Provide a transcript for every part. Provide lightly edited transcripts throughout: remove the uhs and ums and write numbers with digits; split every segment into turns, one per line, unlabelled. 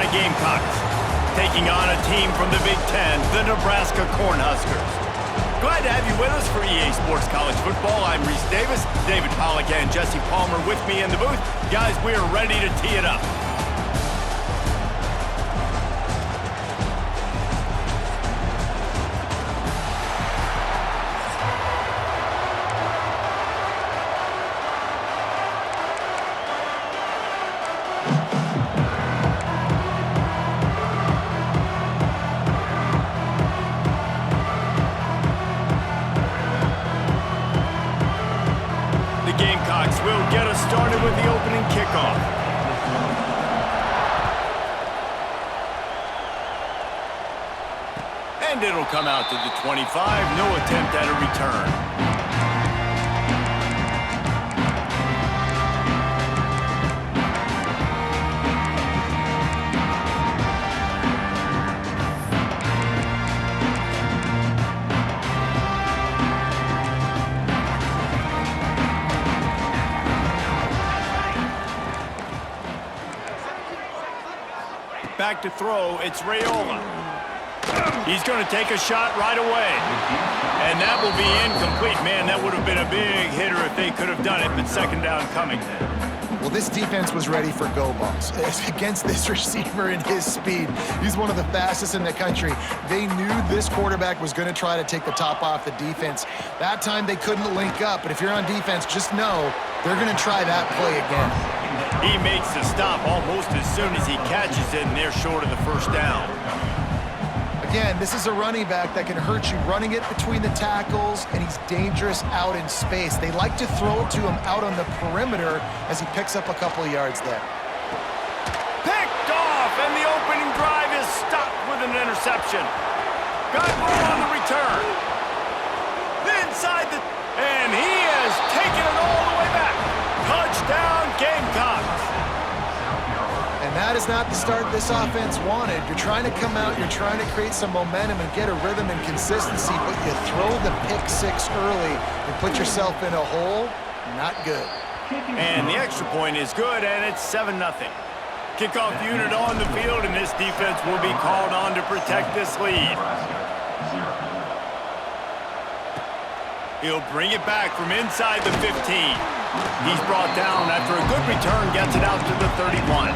my Gamecocks, taking on a team from the Big Ten, the Nebraska Cornhuskers. Glad to have you with us for EA Sports College Football. I'm Reese Davis, David Pollack and Jesse Palmer with me in the booth. Guys, we are ready to tee it up. Gamecocks will get us started with the opening kickoff. And it'll come out to the 25. No attempt at a return. Back to throw, it's Raiola. He's going to take a shot right away. And that will be incomplete. Man, that would have been a big hitter if they could have done it, but second down coming.
Well, this defense was ready for go balls. Against this receiver and his speed, he's one of the fastest in the country. They knew this quarterback was going to try to take the top off the defense. That time they couldn't link up, but if you're on defense, just know they're going to try that play again.
He makes the stop almost as soon as he catches it, and they're short of the first down.
Again, this is a running back that can hurt you running it between the tackles, and he's dangerous out in space. They like to throw it to him out on the perimeter as he picks up a couple of yards there.
Picked off, and the opening drive is stopped with an interception. Got more on the return. Inside the... and he has taken it all the way back. Touchdown, Gamecocks.
And that is not the start this offense wanted. You're trying to come out, you're trying to create some momentum and get a rhythm and consistency, but you throw the pick six early and put yourself in a hole, not good.
And the extra point is good, and it's 7-0. Kickoff unit on the field, and this defense will be called on to protect this lead. He'll bring it back from inside the 15. He's brought down after a good return, gets it out to the 31.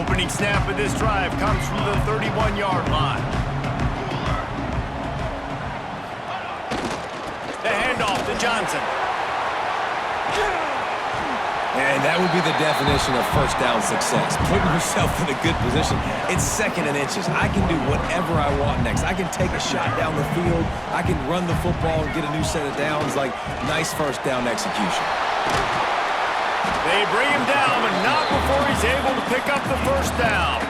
Opening snap of this drive comes from the 31-yard line. The handoff to Johnson.
And that would be the definition of first down success. Putting yourself in a good position. It's second and inches. I can do whatever I want next. I can take a shot down the field. I can run the football and get a new set of downs. Like, nice first down execution.
They bring him down, but not before he's able to pick up the first down.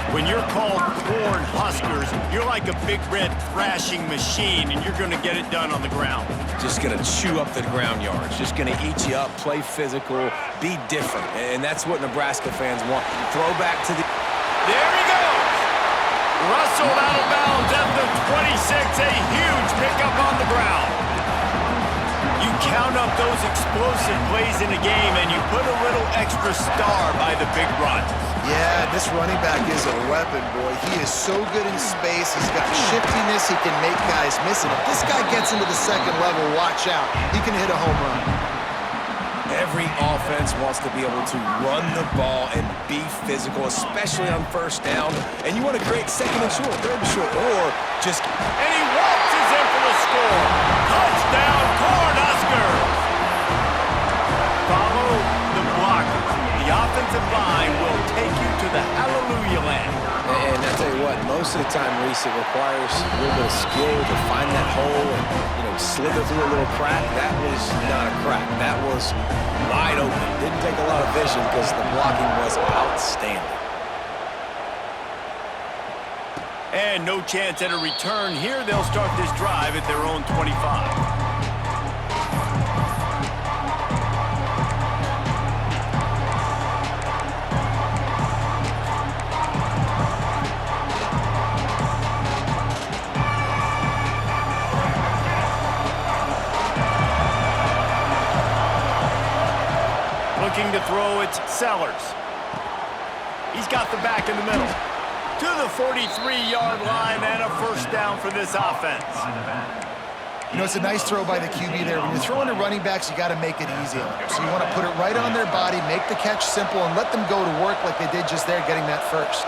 When you're called Cornhuskers, you're like a big red thrashing machine, and you're going to get it done on the ground.
Just going to chew up the ground yards. Just going to eat you up, play physical, be different. And that's what Nebraska fans want. Throw back to the...
There he goes! Rustled out of bounds at the 26. A huge pickup on the ground. You count up those explosive plays in a game, and you put a little extra star by the big run.
Yeah, this running back is a weapon, boy. He is so good in space. He's got shiftiness. He can make guys miss it. If this guy gets into the second level, watch out. He can hit a home run.
Every offense wants to be able to run the ball and be physical, especially on first down. And you want to create second and short, third and short, or just...
And he waltzes in for the score. Touchdown, Cornhuskers! Follow the blockers. The offensive line will take you to the hallelujah land.
And I tell you what, most of the time, Reese, it requires a little bit of skill to find that hole and, slither through a little crack. That was not a crack. That was wide open. Didn't take a lot of vision because the blocking was outstanding.
And no chance at a return here. They'll start this drive at their own 25. Looking to throw, it's Sellers. He's got the back in the middle. To the 43-yard line and a first down for this offense.
You know, it's a nice throw by the QB there. When you're throwing to running backs, you got to make it easy on them. So you want to put it right on their body, make the catch simple, and let them go to work like they did just there, getting that first.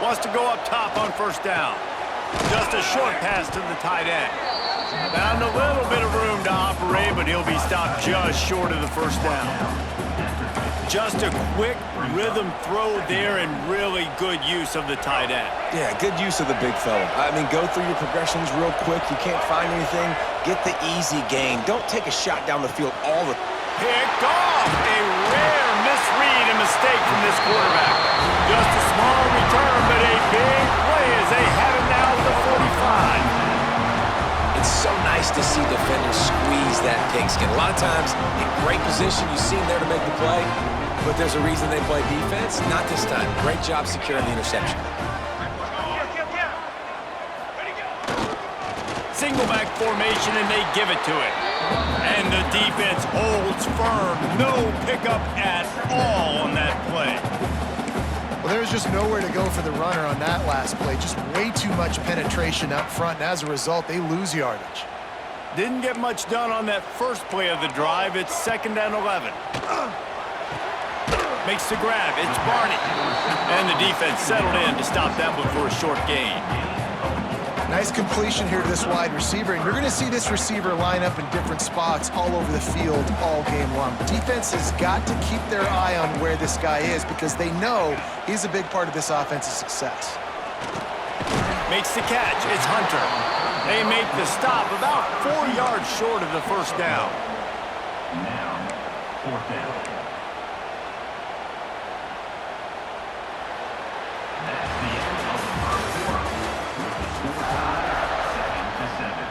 Wants to go up top on first down. Just a short pass to the tight end. Found a little bit of room to operate, but he'll be stopped just short of the first down. Just a quick rhythm throw there and really good use of the tight end.
Yeah, good use of the big fella. I mean, go through your progressions real quick. You can't find anything. Get the easy gain. Don't take a shot down the field all the...
Picked off! A rare misread and mistake from this quarterback. Just a small return, but a big play as they have it now at the 45.
It's so nice to see defenders squeeze that pigskin. A lot of times, in great position, you see them there to make the play, but there's a reason they play defense. Not this time. Great job securing the interception.
Single back formation, and they give it to it. And the defense holds firm. No pickup at all on that play.
Well, there was just nowhere to go for the runner on that last play. Just way too much penetration up front, and as a result, they lose yardage.
Didn't get much done on that first play of the drive. It's 2nd and 11. Makes the grab. It's Barney. And the defense settled in to stop that one for a short gain.
Nice completion here to this wide receiver, and you're going to see this receiver line up in different spots all over the field all game long. Defense has got to keep their eye on where this guy is because they know he's a big part of this offense's success.
Makes the catch. It's Hunter. They make the stop about 4 yards short of the first down.
Now, 4th down. That's the end of the first quarter. With the score tied 7-7.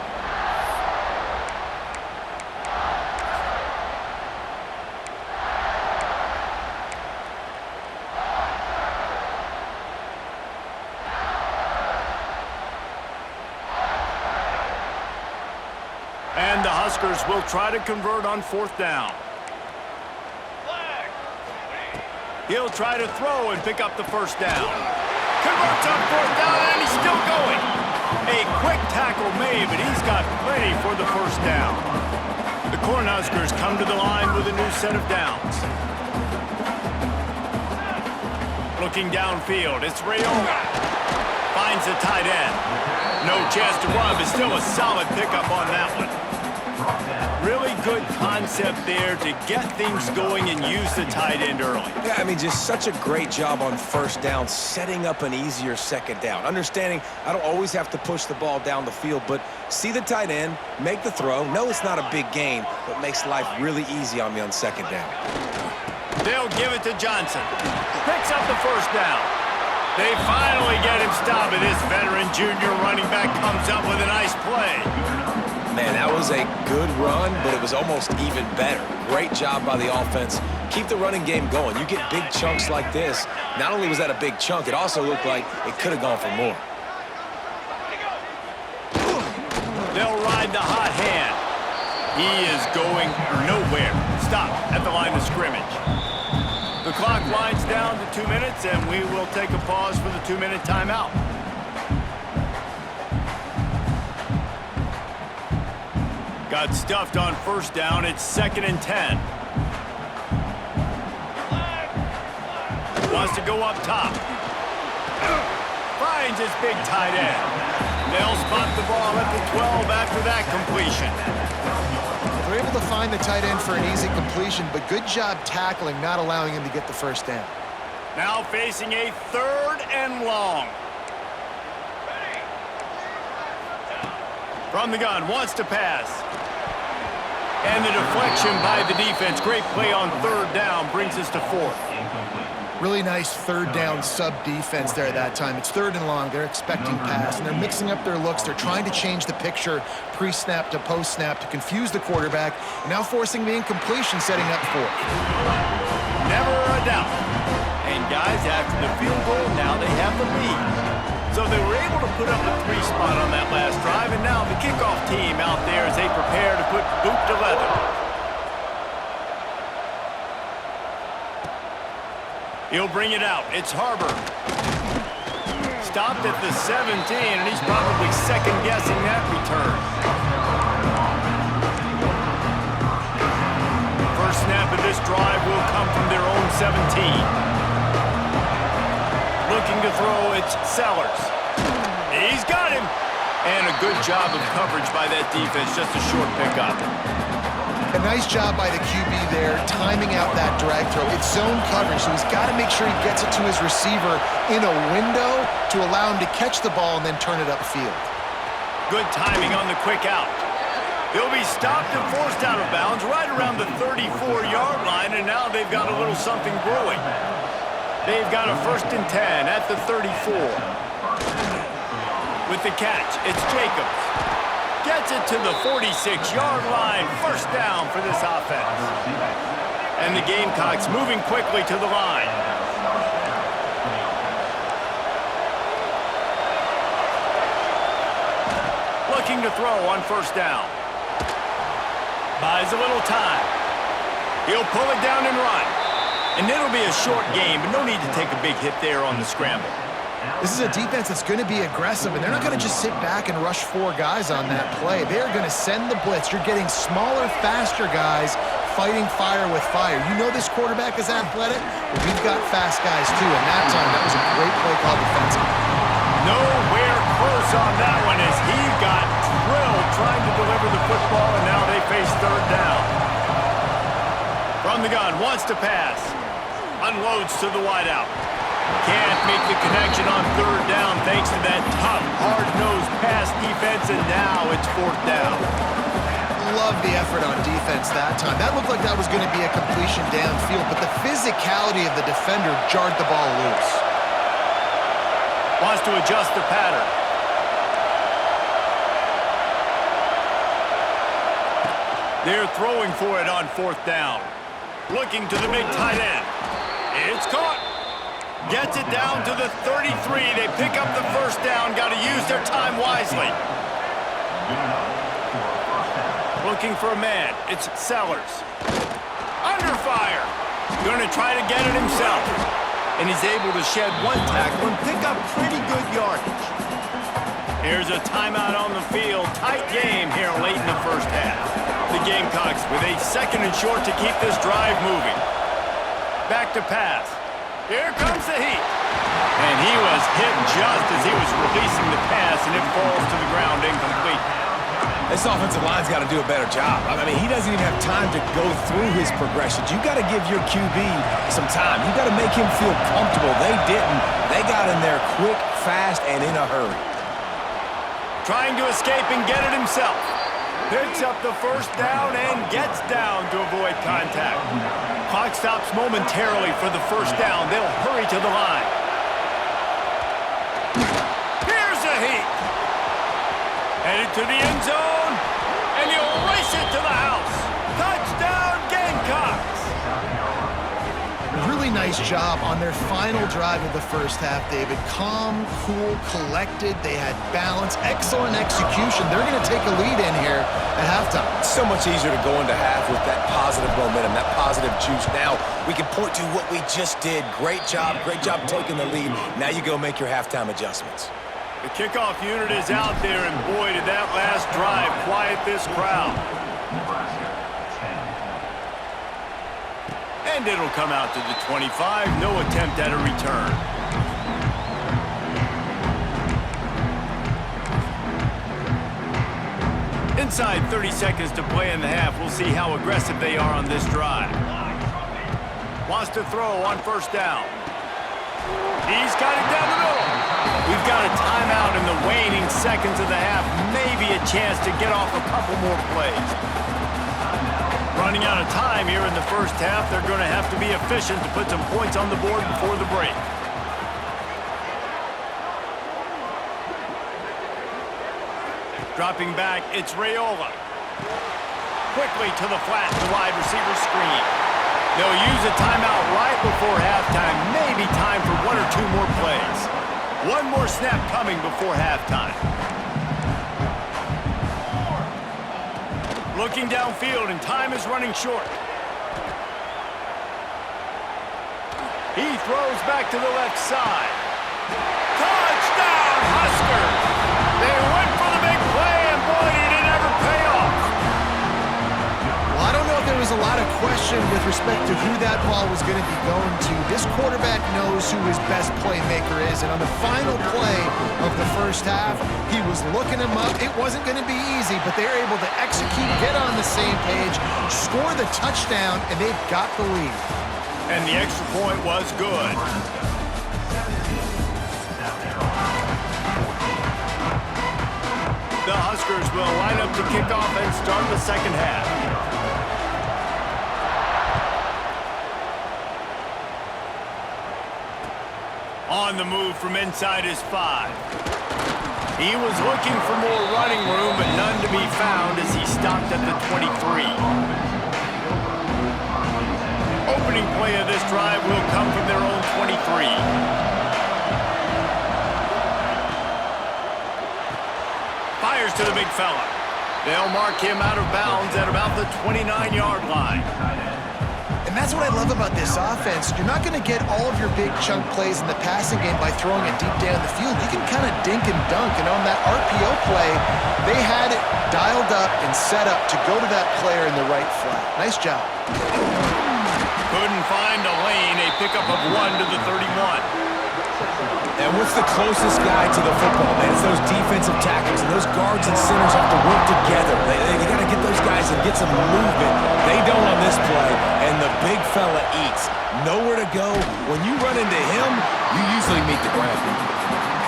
And the Huskers will try to convert on 4th down. He'll try to throw and pick up the first down. Converts on 4th down, and he's still going. A quick tackle made, but he's got plenty for the first down. The Cornhuskers come to the line with a new set of downs. Looking downfield, it's Rayola. Finds the tight end. No chance to run, but still a solid pickup on that one. Really good concept there to get things going and use the tight end early.
Yeah, I mean, just such a great job on first down, setting up an easier second down. Understanding I don't always have to push the ball down the field, but see the tight end, make the throw. No, it's not a big gain, but makes life really easy on me on second down.
They'll give it to Johnson. Picks up the first down. They finally get him stopped, and this veteran junior running back comes up with a nice play.
Man, that was a good run, but it was almost even better. Great job by the offense. Keep the running game going. You get big chunks like this. Not only was that a big chunk, it also looked like it could have gone for more.
They'll ride the hot hand. He is going nowhere. Stop at the line of scrimmage. The clock winds down to 2 minutes, and we will take a pause for the 2-minute timeout. Got stuffed on first down. It's 2nd and 10. Wants to go up top. Finds his big tight end. They'll spot the ball at the 12 after that completion.
They're able to find the tight end for an easy completion, but good job tackling, not allowing him to get the first down.
Now facing a 3rd and long. From the gun, wants to pass. And the deflection by the defense. Great play on 3rd down, brings us to 4th.
Really nice 3rd down sub-defense there at that time. It's 3rd and long. They're expecting pass, and they're mixing up their looks. They're trying to change the picture pre-snap to post-snap to confuse the quarterback, and now forcing the incompletion, setting up 4th.
Never a doubt. And guys, after the field goal, now they have the lead. So they were able to put up a 3 spot on that last drive, and now the kickoff team out there as they prepare to put Boot to leather. He'll bring it out. It's Harbor. Stopped at the 17, and he's probably second-guessing that return. First snap of this drive will come from their own 17. Looking to throw, it's Sellers. He's got him. And a good job of coverage by that defense, just a short pickup.
A nice job by the QB there, timing out that drag throw. It's zone coverage, so he's got to make sure he gets it to his receiver in a window to allow him to catch the ball and then turn it upfield.
Good timing on the quick out. He'll be stopped and forced out of bounds right around the 34-yard line, and now they've got a little something brewing. They've got a 1st and 10 at the 34. With the catch, it's Jacobs. Gets it to the 46-yard line. First down for this offense. And the Gamecocks moving quickly to the line. Looking to throw on first down. Buys a little time. He'll pull it down and run. And it'll be a short game, but no need to take a big hit there on the scramble.
This is a defense that's going to be aggressive, and they're not going to just sit back and rush 4 guys on that play. They're going to send the blitz. You're getting smaller, faster guys fighting fire with fire. You know this quarterback is athletic? Well, we've got fast guys, too, and that time, that was a great play call defensively.
Nowhere close on that one as he got drilled trying to deliver the football, and now they face third down. From the gun, wants to pass. Unloads to the wideout. Can't make the connection on third down thanks to that tough, hard-nosed pass defense, and now it's fourth down.
Love the effort on defense that time. That looked like that was going to be a completion downfield, but the physicality of the defender jarred the ball loose.
Wants to adjust the pattern. They're throwing for it on fourth down. Looking to the big tight end. It's caught. Gets it down to the 33. They pick up the first down. Got to use their time wisely. Looking for a man. It's Sellers. Under fire. Going to try to get it himself. And he's able to shed one tackle and pick up pretty good yardage. Here's a timeout on the field. Tight game here late in the first half. The Gamecocks with a 2nd and short to keep this drive moving. Back to pass. Here comes the heat. And he was hit just as he was releasing the pass, and it falls to the ground incomplete.
This offensive line's got to do a better job. I mean, he doesn't even have time to go through his progressions. You got to give your QB some time. You got to make him feel comfortable. They didn't. They got in there quick, fast, and in a hurry.
Trying to escape and get it himself. Picks up the first down and gets down to avoid contact. Clock stops momentarily for the first down. They'll hurry to the line. Here's a heat. Headed to the end zone, and he'll race it to the house. Touchdown, Gamecocks.
Really nice job on their final drive of the first half, David. Calm, cool, collected. They had balance, excellent execution. They're going to take a lead in here at halftime.
It's so much easier to go into half with that positive momentum, that positive juice. Now we can point to what we just did. Great job taking the lead. Now you go make your halftime adjustments.
The kickoff unit is out there, and boy, did that last drive quiet this crowd. And it'll come out to the 25. No attempt at a return. Inside 30 seconds to play in the half. We'll see how aggressive they are on this drive. Wants to throw on first down. He's got it down the middle. We've got a timeout in the waning seconds of the half. Maybe a chance to get off a couple more plays. Running out of time here in the first half. They're going to have to be efficient to put some points on the board before the break. Dropping back, it's Raiola. Quickly to the flat, the wide receiver screen. They'll use a timeout right before halftime. Maybe time for 1 or 2 more plays. One more snap coming before halftime. Looking downfield, and time is running short. He throws back to the left side. Touchdown, Huskers! They went for the big play, and boy, did it ever pay off.
Well, I don't know if there was a lot of question with respect to who that ball was going to be going to. This quarterback knows who his best playmaker is, and on the final play of the first half, he was looking him up. It wasn't going to be easy, but they were able to execute, get on the same page, score the touchdown, and they've got the lead.
And the extra point was good. The Huskers will line up to kick off and start the second half. On the move from inside his 5. He was looking for more running room, but none to be found as he stopped at the 23. Opening play of this drive will come from their own 23. Fires to the big fella. They'll mark him out of bounds at about the 29-yard line.
And that's what I love about this offense. You're not going to get all of your big chunk plays in the passing game by throwing it deep down the field. You can kind of dink and dunk. And on that RPO play, they had it dialed up and set up to go to that player in the right flat. Nice job.
Couldn't find a lane. A pickup of 1 to the 31.
And what's the closest guy to the football, man? It's those defensive tackles, and those guards and centers have to work together. They got to get those guys and get some movement. They don't on this play, and the big fella eats. Nowhere to go. When you run into him, you usually meet the ground.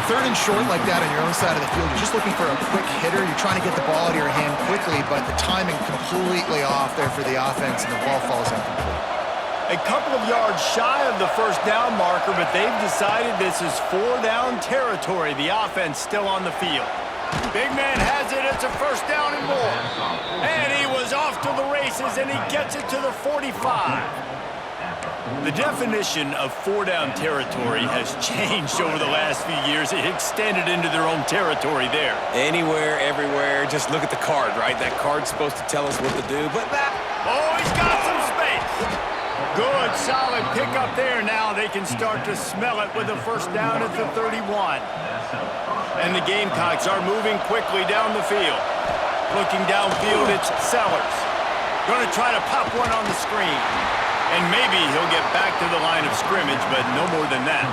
Third and short like that on your own side of the field, you're just looking for a quick hitter. You're trying to get the ball out of your hand quickly, but the timing completely off there for the offense, and the ball falls incomplete.
A couple of yards shy of the first down marker, but they've decided this is 4-down territory. The offense still on the field. Big man has it. It's a first down and more. And he was off to the races, and he gets it to the 45. The definition of 4-down territory has changed over the last few years. It extended into their own territory there.
Anywhere, everywhere. Just look at the card, right? That card's supposed to tell us what to do, but
Oh, he's got some space. Good, solid pickup there. Now they can start to smell it with a first down at the 31. And the Gamecocks are moving quickly down the field. Looking downfield, it's Sellers. Going to try to pop one on the screen. And maybe he'll get back to the line of scrimmage, but no more than that.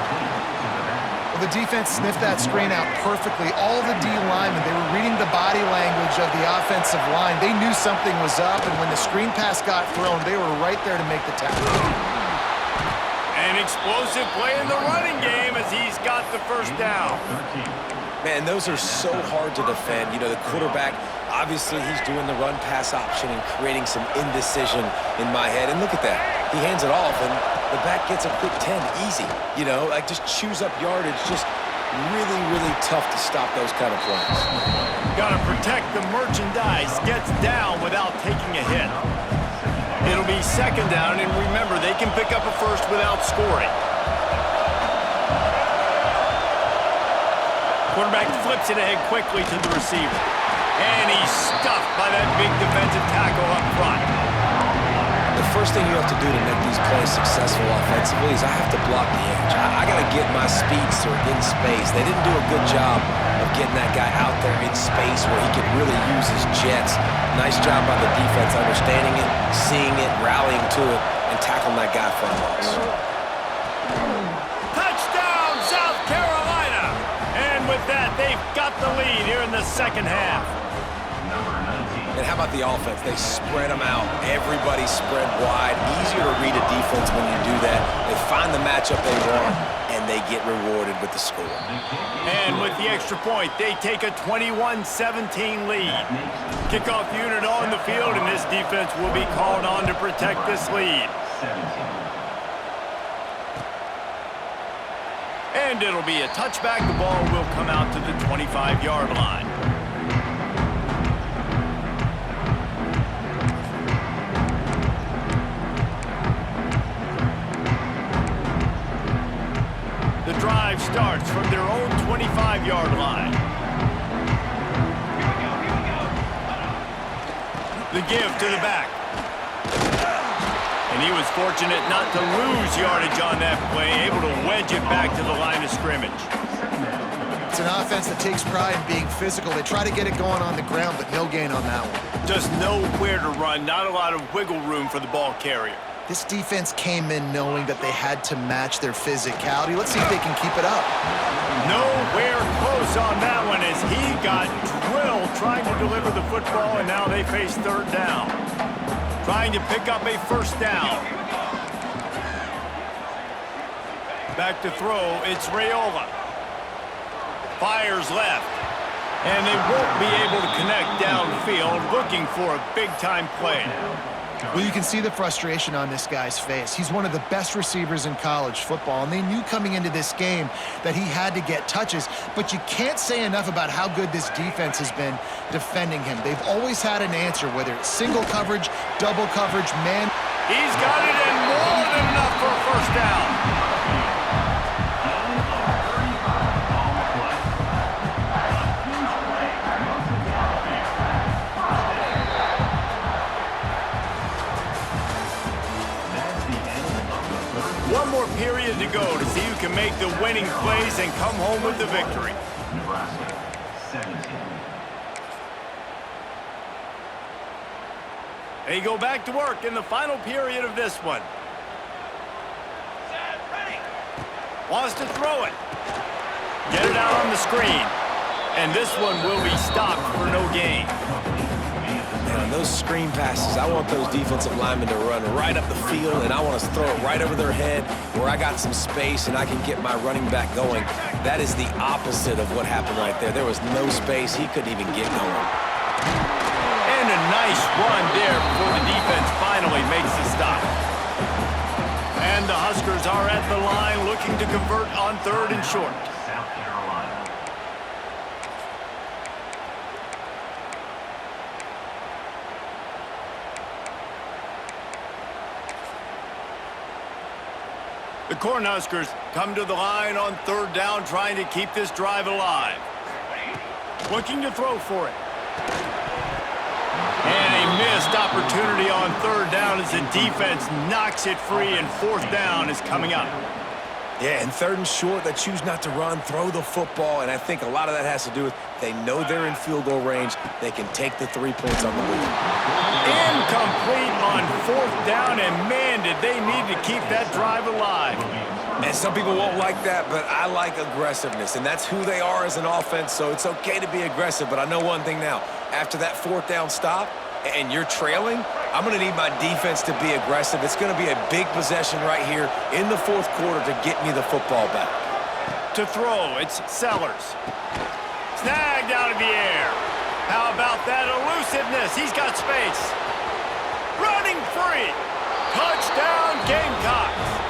Well, the defense sniffed that screen out perfectly. All the D linemen, they were reading the body language of the offensive line. They knew something was up, and when the screen pass got thrown, they were right there to make the tackle.
An explosive play in the running game as he's got the first down.
man, those are so hard to defend. You know, the quarterback, obviously he's doing the run-pass option and creating some indecision in my head. And look at that. He hands it off, and the back gets a quick 10, easy. You know, like just chews up yardage. Just really, really tough to stop those kind of plays.
Got to protect the merchandise. Gets down without taking a hit. It'll be second down, and remember, they can pick up a first without scoring. Quarterback flips it ahead quickly to the receiver. And he's stuffed by that big defensive tackle up front.
The first thing you have to do to make these plays successful offensively is I have to block the edge. I got to get my speedster in space. They didn't do a good job of getting that guy out there in space where he could really use his jets. Nice job by the defense understanding it, seeing it, rallying to it, and tackling that guy for a loss.
Touchdown, South Carolina! And with that, they've got the lead here in the second half.
And how about the offense? They spread them out. Everybody spread wide. Easier to read a defense when you do that. They find the matchup they want, and they get rewarded with the score.
And with the extra point, they take a 21-17 lead. Kickoff unit on the field, and this defense will be called on to protect this lead. And it'll be a touchback. The ball will come out to the 25-yard line. The drive starts from their own 25-yard line. The give to the back. And he was fortunate not to lose yardage on that play, able to wedge it back to the line of scrimmage.
It's an offense that takes pride in being physical. They try to get it going on the ground, but no gain on that one.
Just nowhere to run, not a lot of wiggle room for the ball carrier.
This defense came in knowing that they had to match their physicality. Let's see if they can keep it up.
Nowhere close on that one as he got drilled trying to deliver the football, and now they face third down. Trying to pick up a first down. Back to throw, it's Raiola. Fires left. And they won't be able to connect downfield, looking for a big-time play.
Well, you can see the frustration on this guy's face. He's one of the best receivers in college football, and they knew coming into this game that he had to get touches, but you can't say enough about how good this defense has been defending him. They've always had an answer, whether it's single coverage, double coverage, man.
He's got it in more than enough for a first down. One more period to go to see who can make the winning plays and come home with the victory.
Nebraska 17.
They go back to work in the final period of this one. Wants to throw it. Get it out on the screen. And this one will be stopped for no gain.
Man, on those screen passes, I want those defensive linemen to run right up the field, and I want to throw it right over their head where I got some space and I can get my running back going. That is the opposite of what happened right there. There was no space. He couldn't even get going.
And a nice run there before the defense finally makes the stop. And the Huskers are at the line looking to convert on third and short.
South Carolina.
The Cornhuskers come to the line on third down, trying to keep this drive alive. Looking to throw for it. And a missed opportunity on third down as the defense knocks it free, and fourth down is coming up.
Yeah, and third and short, they choose not to run, throw the football, and I think a lot of that has to do with they know they're in field goal range. They can take the 3 points on the board.
Incomplete on fourth down, and man, did they need to keep that drive alive.
And some people won't like that, but I like aggressiveness, and that's who they are as an offense, so it's okay to be aggressive. But I know one thing now. After that fourth down stop and you're trailing, I'm going to need my defense to be aggressive. It's going to be a big possession right here in the fourth quarter to get me the football back.
To throw, it's Sellers. Snagged out of the air. How about that elusiveness? He's got space. Running free. Touchdown, Gamecocks.